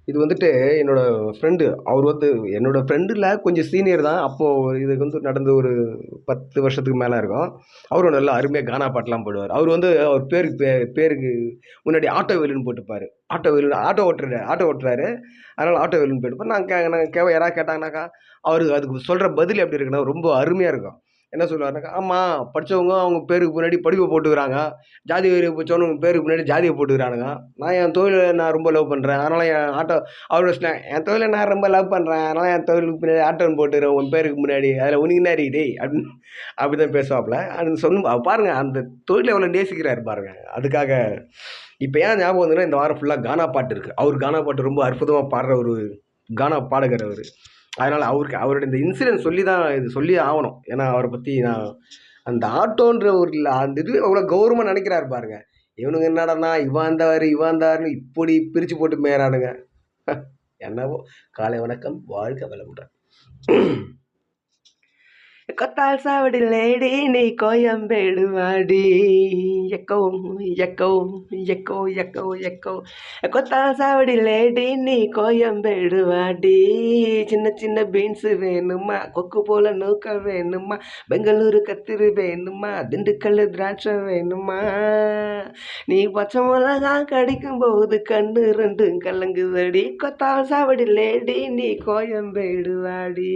இது வந்துட்டு என்னோட ஃப்ரெண்டு. அவர் வந்து என்னோட ஃப்ரெண்டு இல்ல, கொஞ்சம் சீனியர் தான். அப்போ இது வந்து நடந்து ஒரு 10 வருஷத்துக்கு மேல இருக்கும். அவரும் நல்லா அருமையா கானா பாட்டுலாம் பாடுவாரு. அவரு வந்து அவர் பேருக்கு முன்னாடி ஆட்டோ வேலுன்னு போட்டுப்பாரு. ஆட்டோ வேலு ஆட்டோ ஓட்டுறாரு. அதனால ஆட்டோ வேலுன்னு போட்டுப்பாரு. யாராவது கேட்டாங்கனாக்கா, அவரு அதுக்கு சொல்ற பதில் எப்படி இருக்குன்னா, ரொம்ப அருமையா இருக்கும். என்ன சொல்லுவாருனாக்கா, "ஆமா, படிச்சவங்க அவங்க பேருக்கு முன்னாடி படிப்ப போட்டுக்கிறாங்க. ஜாதி வெறிய புடிச்சவனுங்க உங்க பேருக்கு முன்னாடி ஜாதிய போட்டுக்கிறானுங்க. என் தொழில நான் ரொம்ப லவ் பண்றேன். அதனால என் ஆட்டோ" அவரோட ஸ்லாங், "என் தொழில நான் ரொம்ப லவ் பண்றேன். அதனால என் தொழிலுக்கு பின்னாடி ஆட்டோன்னு போட்டுக்கிறேன் உன் பேருக்கு முன்னாடி. அதில உனக்கு என்ன இருக்கு டேய்" அப்படின்னு அப்படிதான் பேசுவாப்புல. அது சொல்லும் பாருங்க அந்த தொழில எவ்வளோ நேசிக்கிறாரு பாருங்க. அதுக்காக இப்ப ஏன் ஞாபகம் வந்ததுன்னா, இந்த வாரம் ஃபுல்லா கானா பாட்டு இருக்கு. அவரு கானா பாட்டு ரொம்ப அற்புதமா பாடுற ஒரு கானா பாடகர் அவரு. அதனால அவருடைய இந்த இன்சிடென்ட் சொல்லி தான் இது சொல்லியே ஆவணும். ஏன்னா, அவர பத்தி நான் அந்த ஆட்டோன்ற ஒரு அந்த இதுவே எவ்வளோ கௌரவமா நெனைக்கிறாரு பாருங்க. இவனுங்க என்னடான்னா, இவன் அந்தாரு, இவன் அந்தாருன்னு இப்படி பிரிச்சு போட்டு மேயறானுங்க. என்னவோ! காலை வணக்கம். வாழ்க வளமுடன். கொத்தால் சாவடி லேடி நீ கோயம்பேடு வாடி, echo echo echo echo echo. Kothaval Chavadi lady நீ கோயம்பேடு வாடி, சின்ன சின்ன பீன்ஸ் வேணுமா, கொக்கு போல நூக்கல் வேணுமா, பெங்களூரு கத்திரி வேணுமா, திண்டுக்கல் திராட்சை வேணுமா, நீ பச்சை மிளகா கடிக்கும் போது கண்ணு ரெண்டும் கலங்குதடி, கொத்தால் சாவடி லேடி நீ கோயம்பேடு வாடி.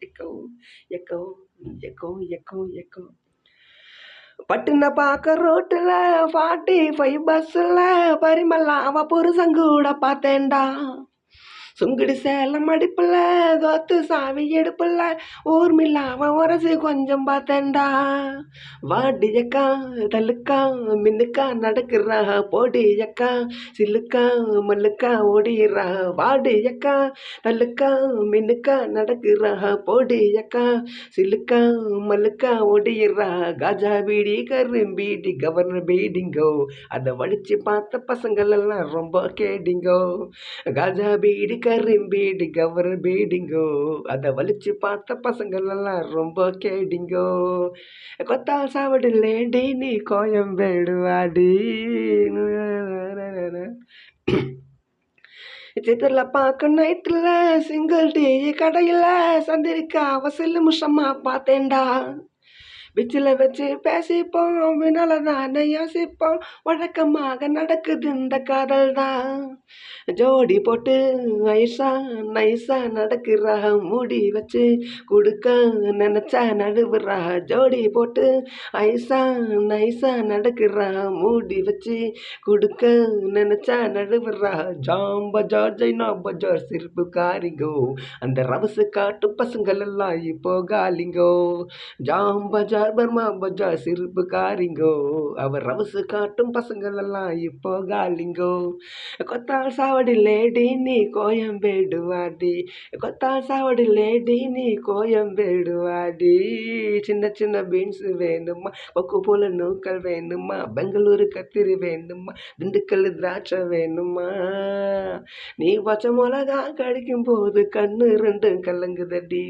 Echo echo echo echo echo. பட்டுன பாக்க ரோட்டுல 45 பஸ்ல பரிமளா அவ புருஷன் கூட பார்த்தேன்டா, சுங்குடி சேலம் அடிப்புல தோத்து சாவி எடுப்புல ஊர்மில்ல அவன் உரசி கொஞ்சம் பார்த்தேன்டா, வாடியக்கா தலுக்கா மின்னுக்கா நடக்கிறா போடியக்கா சில்லுக்கா மல்லுக்கா ஓடிடுறா, வாடியக்கா தலுக்கா மின்னுக்கா நடக்கிறா போடியக்கா சில்லுக்கா மல்லுக்கா ஓடிடுறா, காஜா பீடி கரும்பீடி கவர்னர் பீடிங்கோ, அதை வலிச்சு பார்த்த பசங்கள் எல்லாம் ரொம்ப கேடிங்கோ, காஜா பீடி கரும்பீடி கவர்னர் பீடிங்கோ, அதை வலிச்சு பார்த்த பசங்கள் எல்லாம் ரொம்ப கேடிங்கோ, கொத்தால் சாவடி லேடி நீ கோயம்பேடு வாடி. சித்திரல பார்க்க நைட்டுல சிங்கிள் டீ கடையில சந்திரிக்கா அவசில முஷமா பார்த்தேன்டா, பிச்சில வச்சு பேசிப்போம் வினால தானே யோசிப்போம், வழக்கமாக நடக்குது இந்த காதல் தான், ஜோடி போட்டு ஐசா நைசா நடக்கிறா, மூடி வச்சு கொடுக்க நினைச்சா நடுவுறா, ஜோடி போட்டு ஐசா நைசா நடக்கிறா, மூடி வச்சு கொடுக்க நினைச்சா நடுவுறா, ஜாம் பஜார் ஜைனா பஜார் சிரிப்பு காரிங்கோ, அந்த ரவசு காட்டு பசங்கள் எல்லாம் இப்போ காலிங்கோ, ஜாம் பஜார் பர்மா பஜார் சிரிப்பு காரிங்கோ, அவர் ரவசு காட்டும் பசங்கள் எல்லாம் இப்போ காலிங்கோ, கொத்தால் சாவடி லேடி நீ கோயம்பேடு வாடி, கொத்தால் சாவடி லேடி நீ கோயம்பேடு வாடி, சின்ன சின்ன பீன்ஸ் வேணுமா, கொக்கு போல நூக்கல் வேணுமா, பெங்களூரு கத்திரி வேணுமா, திண்டுக்கல் திராட்சை வேணுமா, நீ பச்சை மிளகா கடிக்கும் போது கண்ணு ரெண்டும் கலங்குதடி,